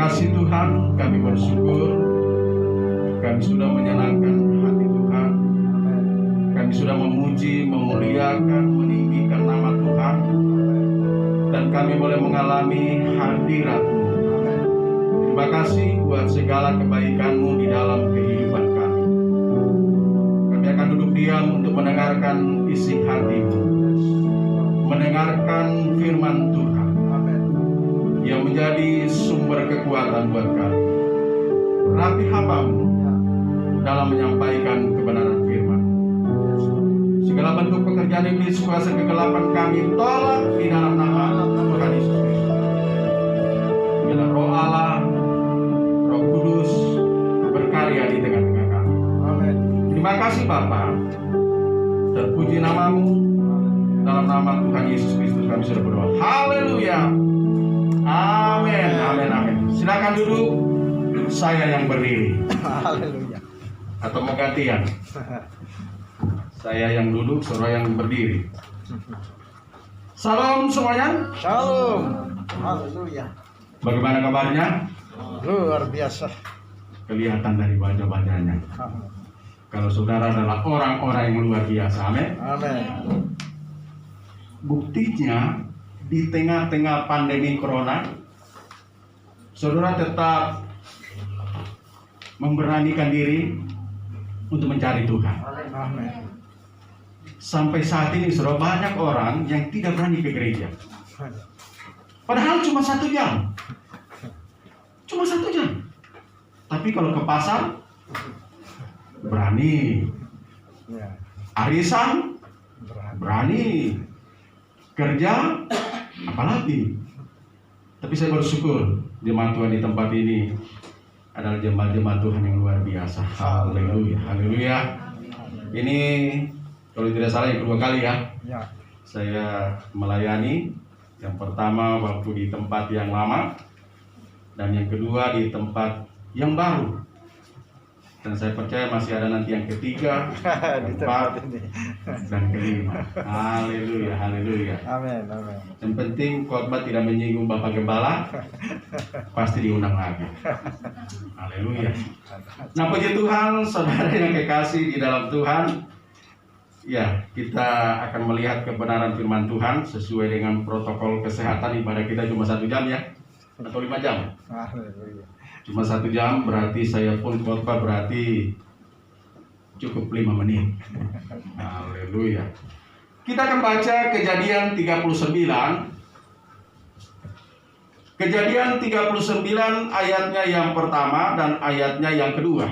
kasih Tuhan, kami bersyukur kami sudah menyenangkan hati Tuhan. Kami sudah memuji, memuliakan, meninggikan nama Tuhan, dan kami boleh mengalami hadirat-Mu. Terima kasih buat segala kebaikan-Mu di dalam kehidupan kami. Kami akan duduk diam untuk mendengarkan isi hati-Mu, mendengarkan firman Tuhan yang menjadi sumber kekuatan buat kami. Rapi hamba-Mu dalam menyampaikan kebenaran firman. Segala bentuk pekerjaan iblis, kuasa kegelapan kami tolak di dalam nama Tuhan Yesus Kristus. Bila Roh Allah, Roh Kudus berkarya di tengah-tengah kami. Amin. Terima kasih Bapa. Terpuji nama-Mu. Dalam nama Tuhan Yesus Kristus kami sudah berdoa. Haleluya. Amin. Amin. Amin. Silakan duduk. Saya yang berdiri. Haleluya. Atau mau gantian? Saya yang duduk, saudara yang berdiri. Salam semuanya. Shalom. Haleluya. Bagaimana kabarnya? Luar biasa. Kelihatan dari wajah-wajahnya. Kalau saudara adalah orang-orang yang luar biasa. Amin. Amin. Buktinya di tengah-tengah pandemi corona, saudara tetap memberanikan diri untuk mencari Tuhan. Amin. Sampai saat ini saudara, banyak orang yang tidak berani ke gereja. Padahal cuma 1 jam. Cuma 1 jam. Tapi kalau ke pasar, berani. Arisan, berani. Kerja, apalagi. Tapi saya bersyukur jemaat Tuhan di tempat ini adalah jemaat-jemaat Tuhan yang luar biasa. Haleluya. Haleluya. Ini kalau tidak salah yang kedua kali ya. Saya melayani. Yang pertama waktu di tempat yang lama, dan yang kedua di tempat yang baru. Dan saya percaya masih ada nanti yang ketiga, keempat, dan kelima. Haleluya, haleluya. Amin, amin. Yang penting khotbah tidak menyinggung Bapak Gembala, pasti diundang lagi. Haleluya. Nah, puji Tuhan, saudara yang kekasih di dalam Tuhan. Ya, kita akan melihat kebenaran firman Tuhan sesuai dengan protokol kesehatan. Ibadah kita cuma 1 jam ya, atau 5 jam. Haleluya. Cuma 1 jam, berarti saya pun khotbah berarti cukup 5 menit. Haleluya. Kita akan baca Kejadian 39. Kejadian 39 ayatnya yang pertama dan ayatnya yang kedua.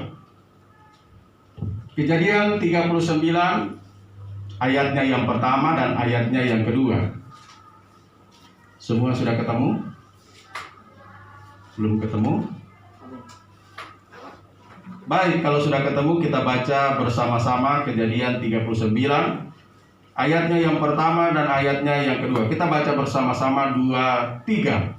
Kejadian 39 ayatnya yang pertama dan ayatnya yang kedua. Semua sudah ketemu? Belum ketemu? Baik, kalau sudah ketemu kita baca bersama-sama Kejadian 39 ayatnya yang pertama dan ayatnya yang kedua. Kita baca bersama-sama 2, 3.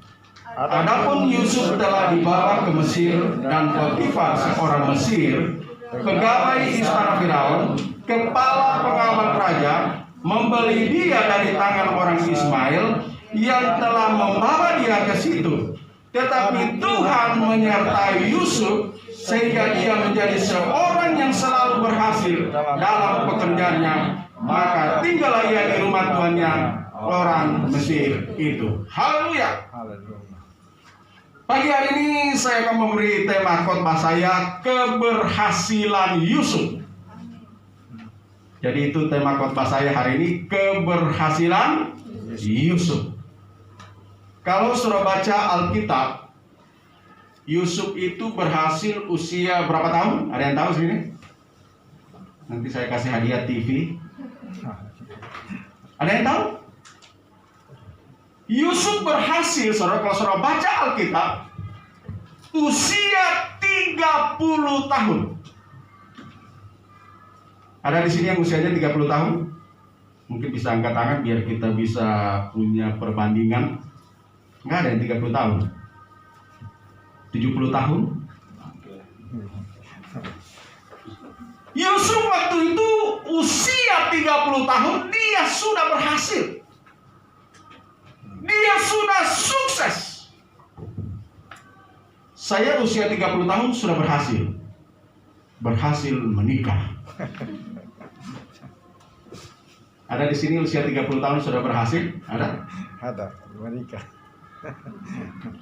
Adapun Yusuf telah dibawa ke Mesir, dan Potifar seorang Mesir, pegawai istana Firaun, kepala pengawal raja, membeli dia dari tangan orang Ismail yang telah membawa dia ke situ. Tetapi Tuhan menyertai Yusuf sehingga ia menjadi seorang yang selalu berhasil dalam pekerjaannya. Maka tinggallah ia di rumah tuannya, orang Mesir itu. Haleluya. Pagi hari ini saya akan memberi tema khotbah saya, keberhasilan Yusuf. Jadi itu tema khotbah saya hari ini, keberhasilan Yusuf. Kalau sudah baca Alkitab, Yusuf itu berhasil usia berapa tahun? Ada yang tahu sini? Nanti saya kasih hadiah TV. Ada yang tahu? Yusuf berhasil, saudara, kalau saudara baca Alkitab, usia 30 tahun. Ada di sini yang usianya 30 tahun? Mungkin bisa angkat tangan biar kita bisa punya perbandingan. Nggak ada yang 30 tahun. 70 tahun. Yusuf waktu itu usia 30 tahun, dia sudah berhasil. Dia sudah sukses. Saya usia 30 tahun sudah berhasil menikah. Ada di sini usia 30 tahun sudah berhasil? Ada? Ada menikah.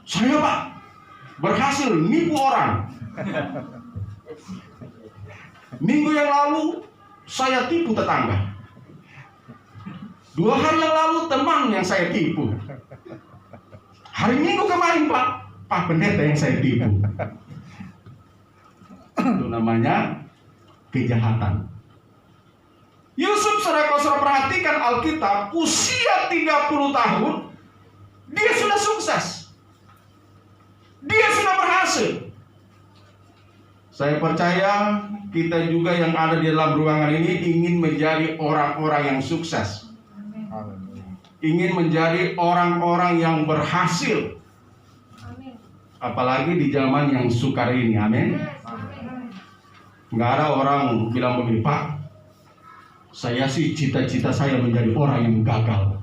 Saya Pak berhasil nipu orang. Minggu yang lalu saya tipu tetangga. 2 hari yang lalu teman yang saya tipu. Hari Minggu kemarin Pak pendeta yang saya tipu. Itu namanya kejahatan. Yusuf, saudara-saudara, perhatikan Alkitab, usia 30 tahun dia sudah sukses. Dia sudah berhasil. Saya percaya kita juga yang ada di dalam ruangan ini ingin menjadi orang-orang yang sukses. Amin. Ingin menjadi orang-orang yang berhasil. Apalagi di zaman yang sukar ini. Amin. Nggak ada orang bilang begini, Pak, saya sih cita-cita saya menjadi orang yang gagal.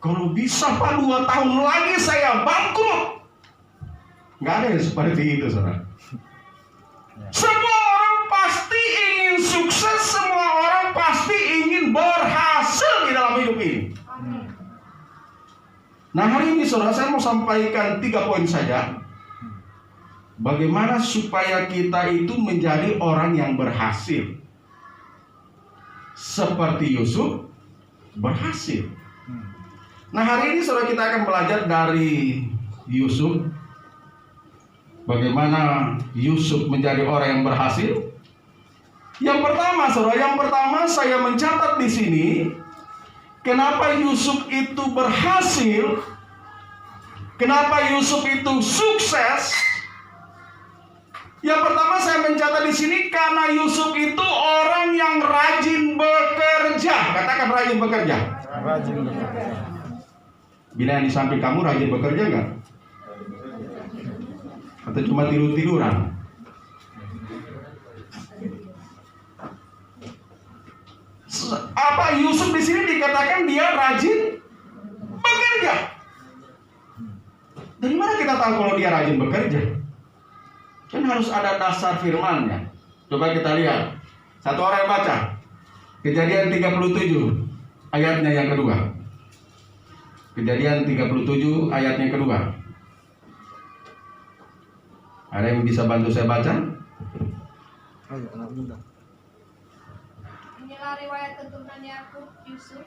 Kalau bisa Pak 2 tahun lagi saya bangkrut. Nggak ada yang seperti itu, saudara. Semua orang pasti ingin sukses, semua orang pasti ingin berhasil di dalam hidup ini. Nah, hari ini saudara, saya mau sampaikan 3 poin saja. Bagaimana supaya kita itu menjadi orang yang berhasil. Seperti Yusuf berhasil. Nah, hari ini saudara kita akan belajar dari Yusuf. Bagaimana Yusuf menjadi orang yang berhasil? Yang pertama saya mencatat di sini, kenapa Yusuf itu berhasil? Kenapa Yusuf itu sukses? Yang pertama saya mencatat di sini karena Yusuf itu orang yang rajin bekerja. Katakan rajin bekerja. Rajin bekerja. Bila yang di samping kamu rajin bekerja nggak? Atau cuma tidur-tiduran? Apa Yusuf di sini dikatakan dia rajin bekerja? Dari mana kita tahu kalau dia rajin bekerja? Kan harus ada dasar firman-Nya. Coba kita lihat. Satu orang yang baca. Kejadian 37 ayatnya yang kedua. Kejadian 37 ayatnya yang kedua. Ada yang bisa bantu saya baca? Ayo, anak muda. Inilah riwayat keturunan Yakub, Yusuf,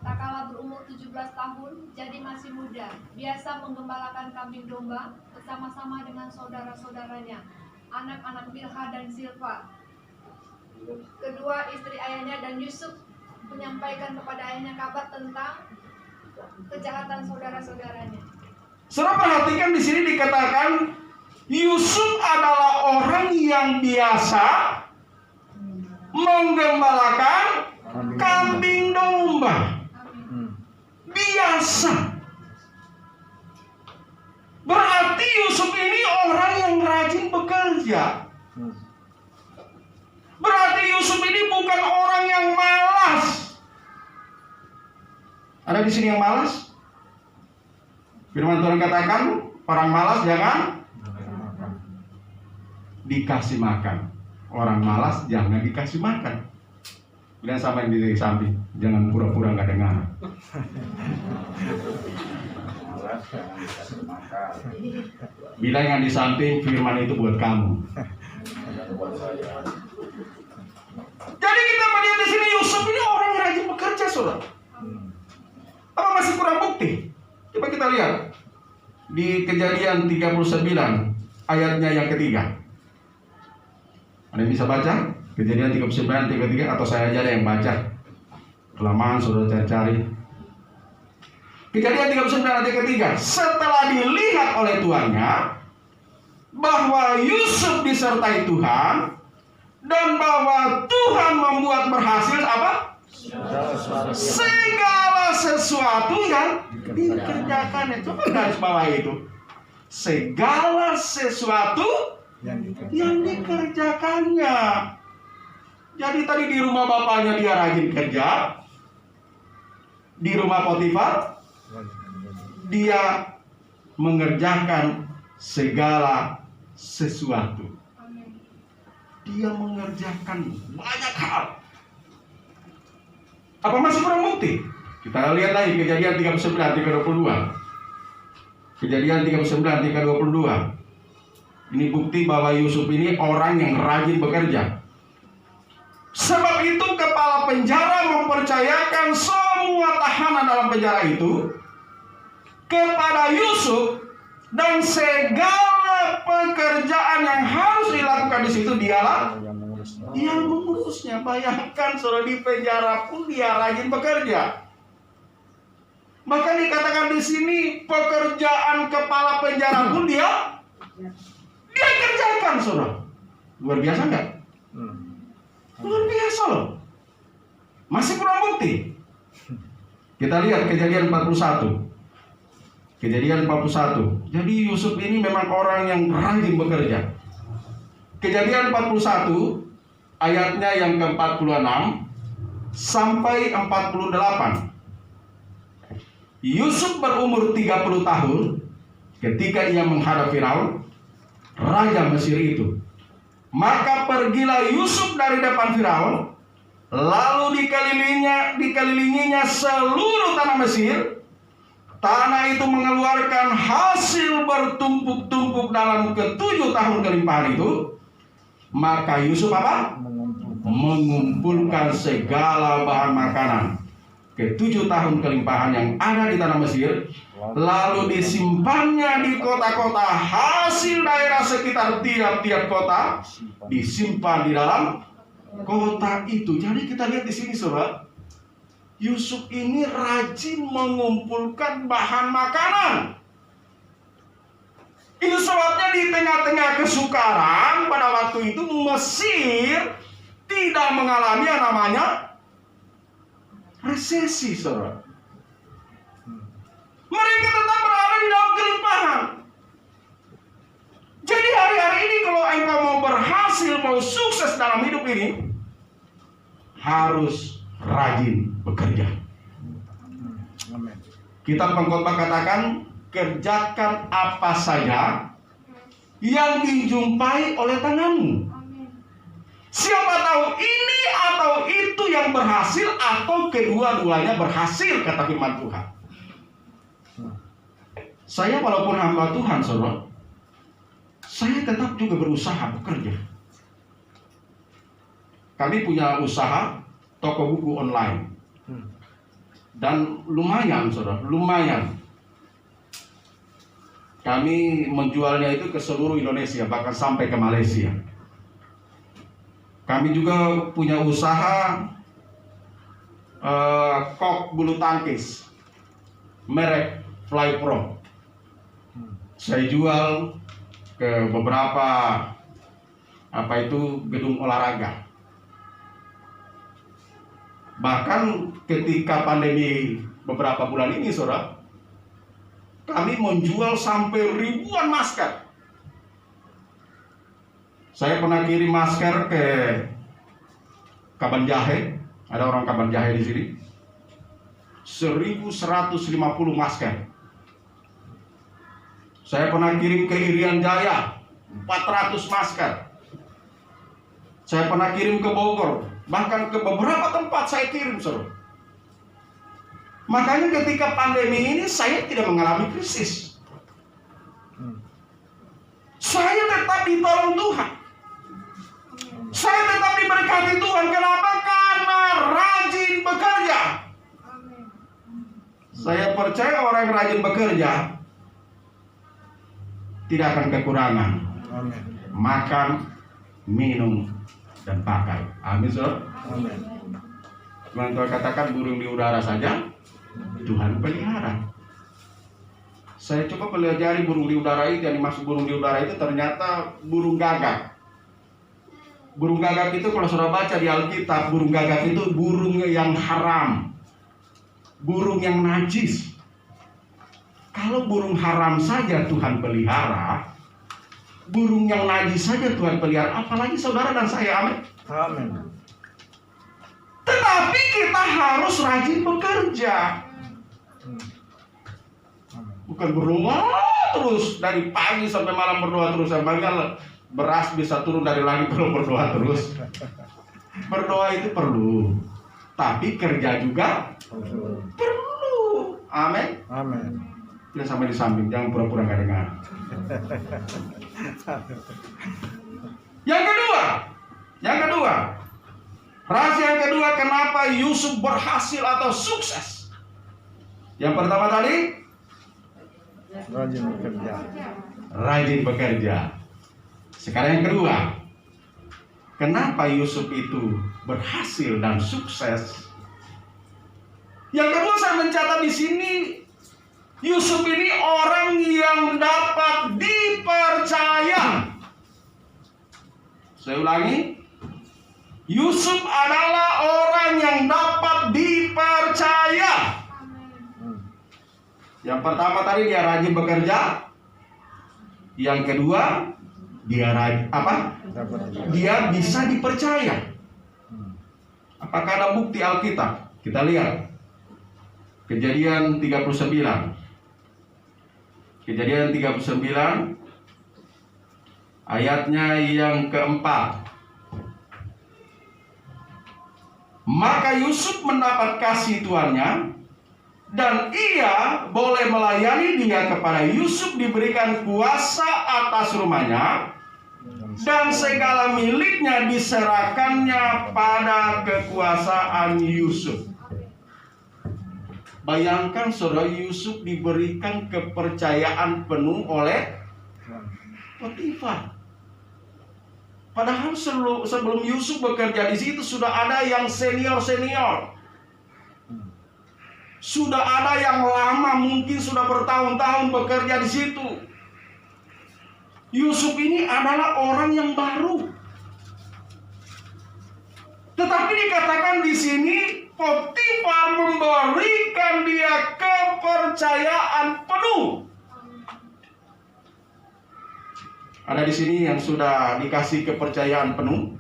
tak kalah berumur 17 tahun, jadi masih muda, biasa menggembalakan kambing domba bersama-sama dengan saudara-saudaranya, anak-anak Bilha dan Silpa, kedua istri ayahnya, dan Yusuf menyampaikan kepada ayahnya kabar tentang kejahatan saudara-saudaranya. Saudara perhatikan di sini dikatakan Yusuf adalah orang yang biasa menggembalakan kambing domba. Biasa. Berarti Yusuf ini orang yang rajin bekerja. Berarti Yusuf ini bukan orang yang malas. Ada di sini yang malas? Firman Tuhan katakan, orang malas jangan dikasih makan. Orang malas jangan dikasih makan. Bilang sama yang di samping, jangan pura-pura nggak dengar. Bilang yang di samping, firman itu buat kamu. Jadi kita melihat di sini Yusuf ini orang yang rajin bekerja, saudara. Apa masih kurang bukti? Coba kita lihat di Kejadian 39 ayatnya yang ketiga. Ada yang bisa baca? Kejadian 39 33 atau saya aja yang baca. Kelamaan saudara cari. Kejadian 39 ayat ketiga. Setelah dilihat oleh tuannya bahwa Yusuf disertai Tuhan dan bahwa Tuhan membuat berhasil apa? Segala sesuatu yang dikerjakannya. Coba garis bawah itu. Segala sesuatu yang dikerjakannya. Jadi tadi di rumah bapaknya dia rajin kerja. Di rumah Potifar dia mengerjakan segala sesuatu. Amin. Dia mengerjakan banyak hal. Apa masih kurang bukti? Kita lihat lagi Kejadian 39, 322. Kejadian 39, 322. Ini bukti bahwa Yusuf ini orang yang rajin bekerja. Sebab itu kepala penjara mempercayakan semua tahanan dalam penjara itu kepada Yusuf, dan segala pekerjaan yang harus dilakukan di situ dialah yang mengurusnya. yang mengurusnya. Bayangkan saudara, di penjara pun dia rajin bekerja. Bahkan dikatakan di sini pekerjaan kepala penjara pun dia kerjakan, saudara. Luar biasa enggak? Luar biasa loh. Masih kurang bukti. Kita lihat Kejadian 41. Kejadian 41. Jadi Yusuf ini memang orang yang rajin bekerja. Kejadian 41 ayatnya yang ke-46 sampai 48. Yusuf berumur 30 tahun ketika ia menghadap Firaun, raja Mesir itu. Maka pergilah Yusuf dari depan Firaun, lalu dikelilinginya seluruh tanah Mesir. Tanah itu mengeluarkan hasil bertumpuk-tumpuk dalam ke-7 tahun kelimpahan itu. Maka Yusuf apa? Mengumpulkan segala bahan makanan ke-7 tahun kelimpahan yang ada di tanah Mesir, lalu disimpannya di kota-kota. Hasil daerah sekitar tiap-tiap kota disimpan di dalam kota itu. Jadi kita lihat di sini, saudara, Yusuf ini rajin mengumpulkan bahan makanan. Itu sebabnya di tengah-tengah kesukaran pada waktu itu Mesir tidak mengalami yang namanya resesi, saudara. Mereka tetap berada di dalam kelimpahan. Jadi hari-hari ini kalau engkau mau berhasil, mau sukses dalam hidup ini, harus rajin bekerja. Kitab Pengkhotbah katakan, kerjakan apa saja yang dijumpai oleh tanganmu. Siapa tahu ini atau itu yang berhasil, atau kedua-duanya berhasil, kata firman Tuhan. Saya walaupun hamba Tuhan, saudara, saya tetap juga berusaha bekerja. Kami punya usaha toko buku online. Dan lumayan, saudara, lumayan. Kami menjualnya itu ke seluruh Indonesia, bahkan sampai ke Malaysia. Kami juga punya usaha kok bulu tangkis merek Fly Pro. Saya jual ke beberapa gedung olahraga. Bahkan ketika pandemi beberapa bulan ini, saudara, kami menjual sampai ribuan masker. Saya pernah kirim masker ke Kaban Jahe, ada orang Kaban Jahe di sini. 1.150 masker. Saya pernah kirim ke Irian Jaya, 400 masker. Saya pernah kirim ke Bogor, bahkan ke beberapa tempat saya kirim, saudara. Makanya ketika pandemi ini saya tidak mengalami krisis. Saya tetap ditolong Tuhan. Saya tetap diberkati Tuhan. Kenapa? Karena rajin bekerja. Saya percaya orang yang rajin bekerja tidak akan kekurangan makan, minum, dan pakai. Amin, saudara. Tuhan katakan burung di udara saja Tuhan pelihara. Saya coba pelajari burung di udara itu. Yang dimaksud burung di udara itu ternyata burung gagak. Burung gagak itu kalau saudara baca di Alkitab, burung gagak itu burung yang haram, burung yang najis. Kalau burung haram saja Tuhan pelihara, burung yang najis saja Tuhan pelihara, apalagi saudara dan saya. Amin. Amin. Tetapi kita harus rajin bekerja. Bukan burung terus dari pagi sampai malam berdoa terus. Emangnya beras bisa turun dari langit kalau berdoa terus? Berdoa itu perlu, tapi kerja juga perlu. Amin. Amin. Dia sampai di samping, jangan pura-pura nggak dengar. Yang kedua, rahasia yang kedua kenapa Yusuf berhasil atau sukses. Yang pertama tadi, Rajin bekerja. rajin bekerja. Sekarang yang kedua, kenapa Yusuf itu berhasil dan sukses? Yang kedua saya mencatat di sini, Yusuf ini orang yang dapat dipercaya. Saya ulangi, Yusuf adalah orang yang dapat dipercaya. Yang pertama tadi dia rajin bekerja. Yang kedua dia Dia bisa dipercaya. Apakah ada bukti Alkitab? Kita lihat Kejadian 39. Kejadian 39 ayatnya yang keempat. Maka Yusuf mendapat kasih tuannya, dan ia boleh melayani dia. Kepada Yusuf diberikan kuasa atas rumahnya, dan segala miliknya diserahkannya pada kekuasaan Yusuf. Bayangkan saudara, Yusuf diberikan kepercayaan penuh oleh Potifar. Padahal sebelum Yusuf bekerja di situ sudah ada yang senior. Sudah ada yang lama, mungkin sudah bertahun-tahun bekerja di situ. Yusuf ini adalah orang yang baru. Tetapi dikatakan di sini Potifar memberikan dia kepercayaan penuh. Ada di sini yang sudah dikasih kepercayaan penuh?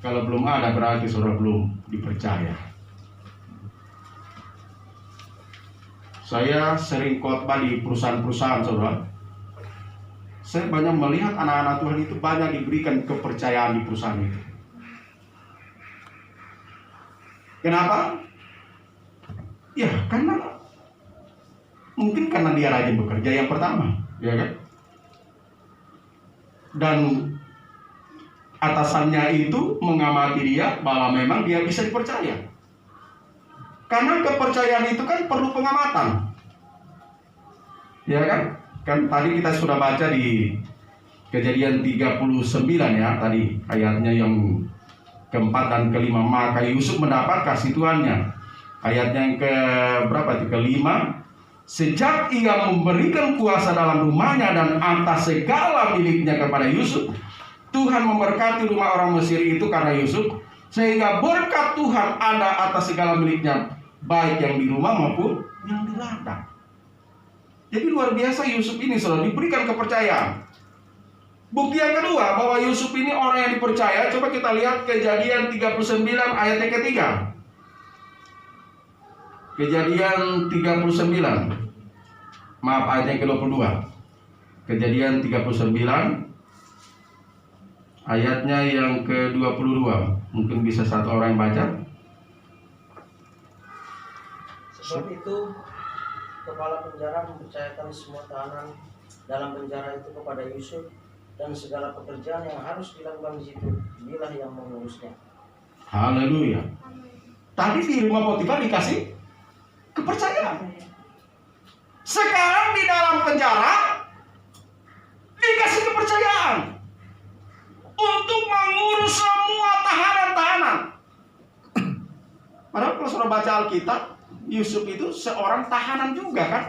Kalau belum ada berarti saudara belum dipercaya. Saya sering khotbah di perusahaan-perusahaan, saudara. Saya banyak melihat anak-anak Tuhan itu banyak diberikan kepercayaan di perusahaan itu. Kenapa? Ya, mungkin karena dia rajin bekerja yang pertama, ya kan? Dan atasannya itu mengamati dia bahwa memang dia bisa dipercaya. Karena kepercayaan itu kan perlu pengamatan. Ya kan? Kan tadi kita sudah baca di Kejadian 39 ya, tadi ayatnya yang keempat dan kelima. Maka Yusuf mendapat kasih tuannya. Ayatnya yang kelima. Sejak ia memberikan kuasa dalam rumahnya dan atas segala miliknya kepada Yusuf, Tuhan memberkati rumah orang Mesir itu karena Yusuf, sehingga berkat Tuhan ada atas segala miliknya, baik yang di rumah maupun yang di ladang. Jadi luar biasa Yusuf ini selalu diberikan kepercayaan. Bukti yang kedua bahwa Yusuf ini orang yang dipercaya, coba kita lihat Kejadian 39 ayat yang ketiga. Kejadian 39, maaf, ayat yang ke-22. Kejadian 39 ayatnya yang ke-22. Mungkin bisa satu orang yang baca. Sebab itu kepala penjara mempercayakan semua tahanan dalam penjara itu kepada Yusuf, dan segala pekerjaan yang harus dilakukan di situ dialah yang mengurusnya. Haleluya. Tadi di rumah Potifar dikasih kepercayaan. Sekarang di dalam penjara dikasih kepercayaan untuk mengurus semua tahanan-tahanan. Padahal kalau sudah baca Alkitab, Yusuf itu seorang tahanan juga kan.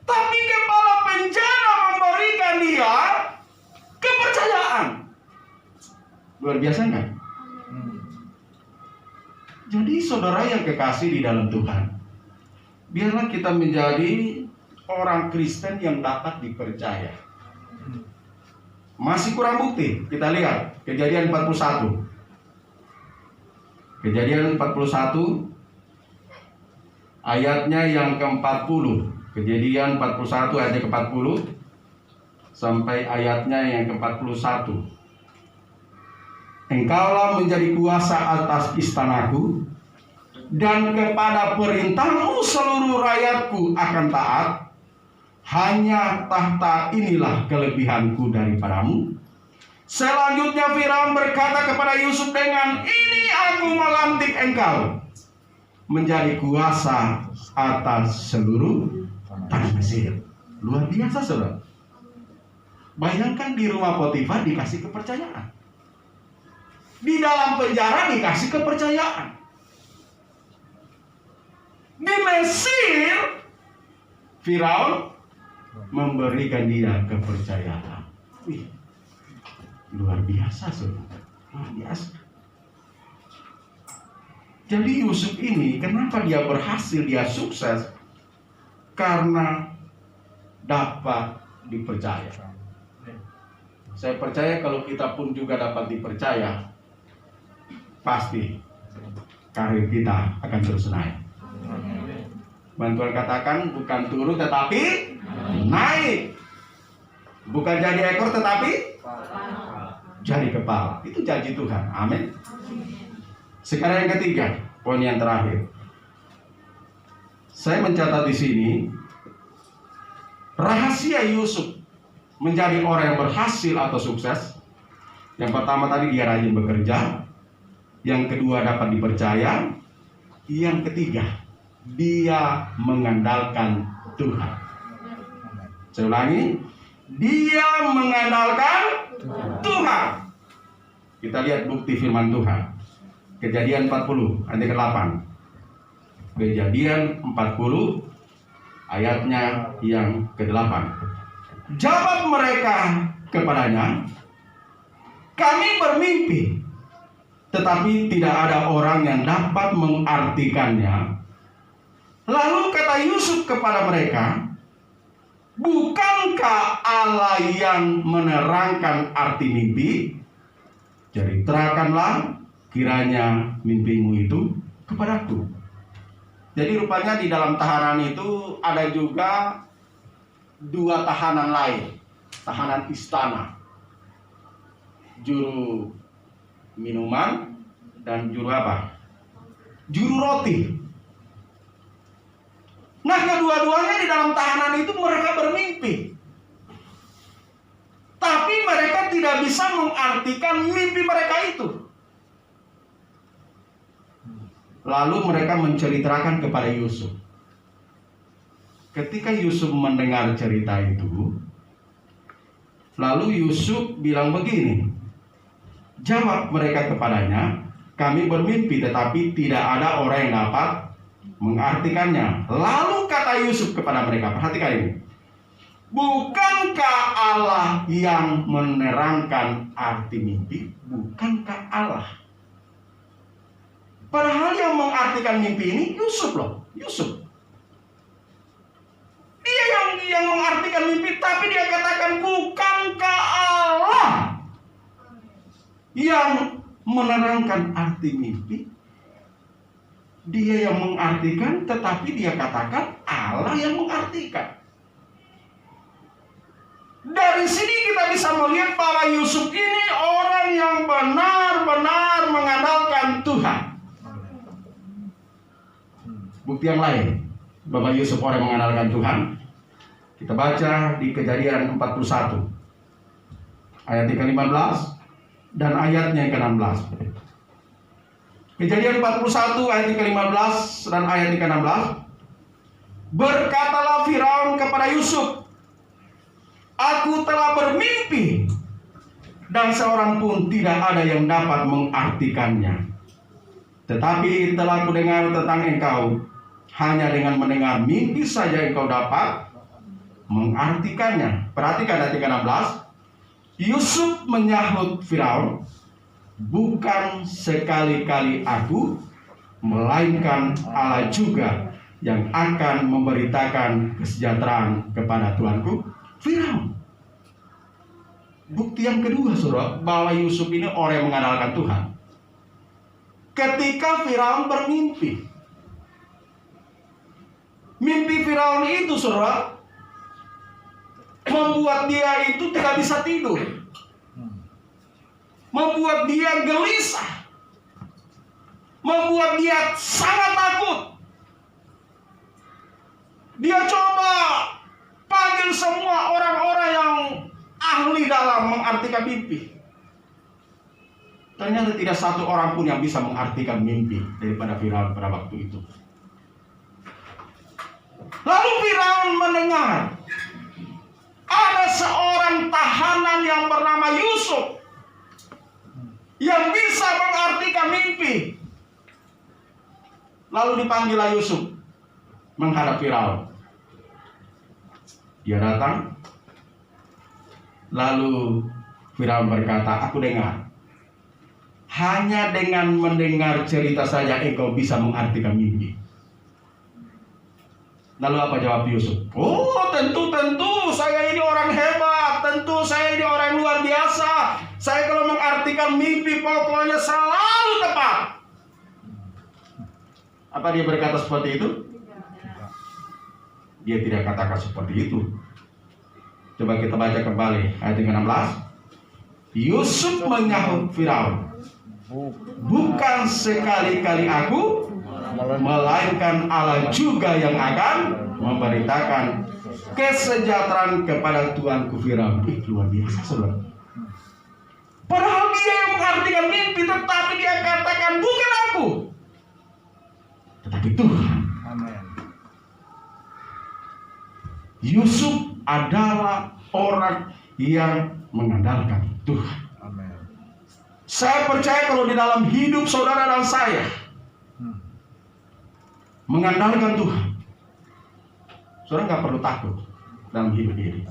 Tapi kepala penjara memberikan dia kepercayaan. Luar biasa enggak? Jadi saudara yang kekasih di dalam Tuhan, biarlah kita menjadi orang Kristen yang dapat dipercaya. Masih kurang bukti. Kita lihat Kejadian 41. Kejadian 41 ayatnya yang ke-40. Kejadian 41 ayat ke-40 sampai ayatnya yang ke-41. Engkaulah menjadi kuasa atas istanaku, dan kepada perintahmu seluruh rakyatku akan taat. Hanya tahta inilah kelebihanku daripadamu. Selanjutnya Firaun berkata kepada Yusuf, dengan ini aku melantik engkau menjadi kuasa atas seluruh tanah Mesir. Luar biasa, saudara. Bayangkan di rumah Potifar dikasih kepercayaan, di dalam penjara dikasih kepercayaan, di Mesir Firaun memberikan dia kepercayaan. Wih, luar biasa, saudara. Luar biasa. Jadi Yusuf ini kenapa dia berhasil, dia sukses? Karena dapat dipercaya. Saya percaya kalau kita pun juga dapat dipercaya, pasti karir kita akan terus naik. Bantuan katakan, bukan turun tetapi naik. Bukan jadi ekor tetapi jadi kepala. Itu janji Tuhan. Amin. Sekarang yang ketiga, poin yang terakhir. Saya mencatat di sini rahasia Yusuf menjadi orang yang berhasil atau sukses. Yang pertama tadi, dia rajin bekerja. Yang kedua, dapat dipercaya. Yang ketiga, dia mengandalkan Tuhan. Saya ulangi, dia mengandalkan Tuhan. Kita lihat bukti firman Tuhan. Kejadian 40 ayat ke-8. Kejadian 40 ayatnya yang ke-8. Jawab mereka kepadanya, kami bermimpi, tetapi tidak ada orang yang dapat mengartikannya. Lalu kata Yusuf kepada mereka, bukankah Allah yang menerangkan arti mimpi? Jadi terangkanlah kiranya mimpimu itu kepadaku. Jadi rupanya di dalam tahanan itu ada juga dua tahanan lain. Tahanan istana, juru minuman dan juru apa? Juru roti. Nah, kedua-duanya di dalam tahanan itu mereka bermimpi. Tapi mereka tidak bisa mengartikan mimpi mereka itu. Lalu mereka menceritakan kepada Yusuf. Ketika Yusuf mendengar cerita itu, lalu Yusuf bilang begini, jawab mereka kepadanya, kami bermimpi tetapi tidak ada orang yang dapat mengartikannya. Lalu kata Yusuf kepada mereka, perhatikan ini, bukankah Allah yang menerangkan arti mimpi? Bukankah Allah? Padahal yang mengartikan mimpi ini Yusuf loh, Yusuf. Dia yang mengartikan mimpi, tapi dia katakan bukankah Allah yang menerangkan arti mimpi? Dia yang mengartikan, tetapi dia katakan Allah yang mengartikan. Dari sini kita bisa melihat bahwa Yusuf ini orang yang benar-benar mengandalkan Tuhan. Bukti yang lain bahwa Yusuf orang yang mengandalkan Tuhan, kita baca di Kejadian 41 ayat yang ke-15 dan ayatnya yang ke-16. Kejadian 41 ayat yang ke-15 dan ayat yang ke-16. Berkatalah Firaun kepada Yusuf, aku telah bermimpi dan seorang pun tidak ada yang dapat mengartikannya. Tetapi telah kudengar tentang engkau, hanya dengan mendengar mimpi saja engkau dapat mengartikannya. Perhatikan ayat ke-16. Yusuf menyahut Firaun, bukan sekali-kali aku, melainkan Allah juga yang akan memberitakan kesejahteraan kepada tuanku Firaun. Bukti yang kedua, saudara, bahwa Yusuf ini orang yang mengandalkan Tuhan. Ketika Firaun bermimpi, Mimpi Firaun itu, saudara, membuat dia itu tidak bisa tidur, membuat dia gelisah, membuat dia sangat takut. Dia coba panggil semua orang-orang yang ahli dalam mengartikan mimpi. Ternyata tidak satu orang pun yang bisa mengartikan mimpi daripada Firaun pada waktu itu. Lalu Firaun mendengar ada seorang tahanan yang bernama Yusuf yang bisa mengartikan mimpi. Lalu dipanggillah Yusuf menghadap Firaun. Dia datang. Lalu Firaun berkata, aku dengar. Hanya dengan mendengar cerita saja engkau bisa mengartikan mimpi. Lalu apa jawab Yusuf? Oh, tentu saya ini orang hebat. Tentu saya ini orang luar biasa. Saya kalau mengartikan mimpi pokoknya selalu tepat. Apa dia berkata seperti itu? Dia tidak katakan seperti itu. Coba kita baca kembali ayat yang 16. Yusuf menyahut Firaun, bukan sekali-kali aku, melainkan Allah juga yang akan memberitakan kesejahteraan kepada Tuanku Firaun. Luar biasa, saudara. Padahal dia yang mengartikan mimpi, tetapi dia katakan bukan aku, tetapi Tuhan. Amin. Yusuf adalah orang yang mengandalkan Tuhan. Amin. Saya percaya kalau di dalam hidup saudara dan saya mengandalkan Tuhan, saudara nggak perlu takut dalam hidup ini.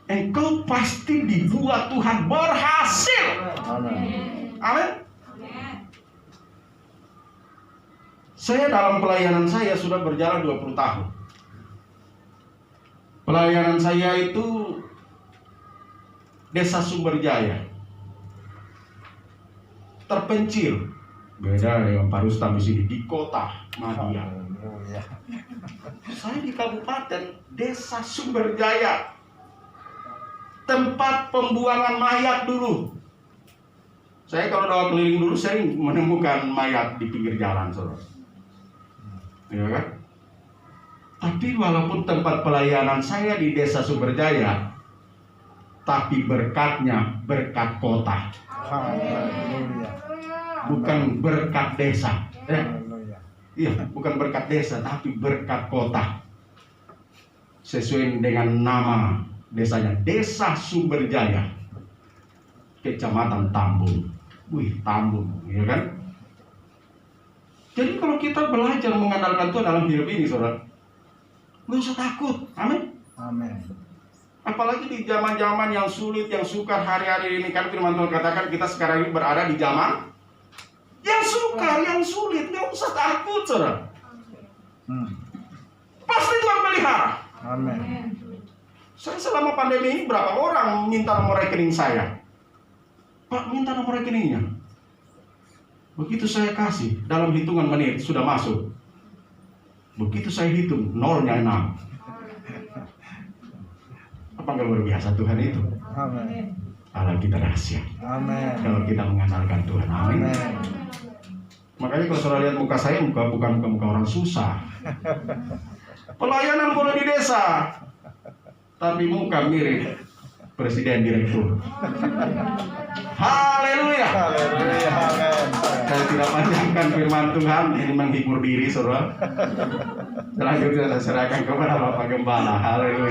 Engkau pasti dibuat Tuhan berhasil. Amin. Amin. Saya dalam pelayanan saya sudah berjalan 20 tahun. Pelayanan saya itu Desa Sumberjaya, terpencil, beda dengan Pak Rustam di sini di kota Madia. Haleluya. Saya di Kabupaten Desa Sumberjaya, tempat pembuangan mayat dulu. Saya kalau doa keliling dulu sering menemukan mayat di pinggir jalan, saudara. Ya kan? Tapi walaupun tempat pelayanan saya di Desa Sumberjaya, tapi berkatnya berkat kota, Haleluya. bukan berkat desa. Haleluya. Iya, bukan berkat desa, tapi berkat kota. Sesuai dengan nama desanya, Desa Sumberjaya, Kecamatan Tambun. Wih, Tambun, ya kan? Jadi kalau kita belajar mengandalkan Tuhan dalam hidup ini, saudara, nggak usah takut. Amin. Amin. Apalagi di zaman-zaman yang sulit, yang sukar hari-hari ini, kan firman Tuhan katakan kita sekarang ini berada di zaman yang sukar, yang sulit. Nggak usah takut, saudara. Pasti Tuhan pelihara. Amin. Saya selama pandemi ini berapa orang minta nomor rekening saya? Pak, minta nomor rekeningnya. Begitu saya kasih, dalam hitungan menit sudah masuk. Begitu saya hitung, nolnya 6. Apa nggak luar biasa Tuhan itu? Amin. Allah kita rahasia. Amin. Kalau kita mengandalkan Tuhan, amin. Amin. Makanya kalau saudara lihat muka saya, bukan muka orang susah. Pelayanan boleh di desa, tapi muka mirip presiden direktur. Haleluya. Haleluya. Amin. Saya tidak panjangkan firman Tuhan, ini menghibur diri, saudara. Selanjutnya saya serahkan kepada Bapak Gembala. Haleluya.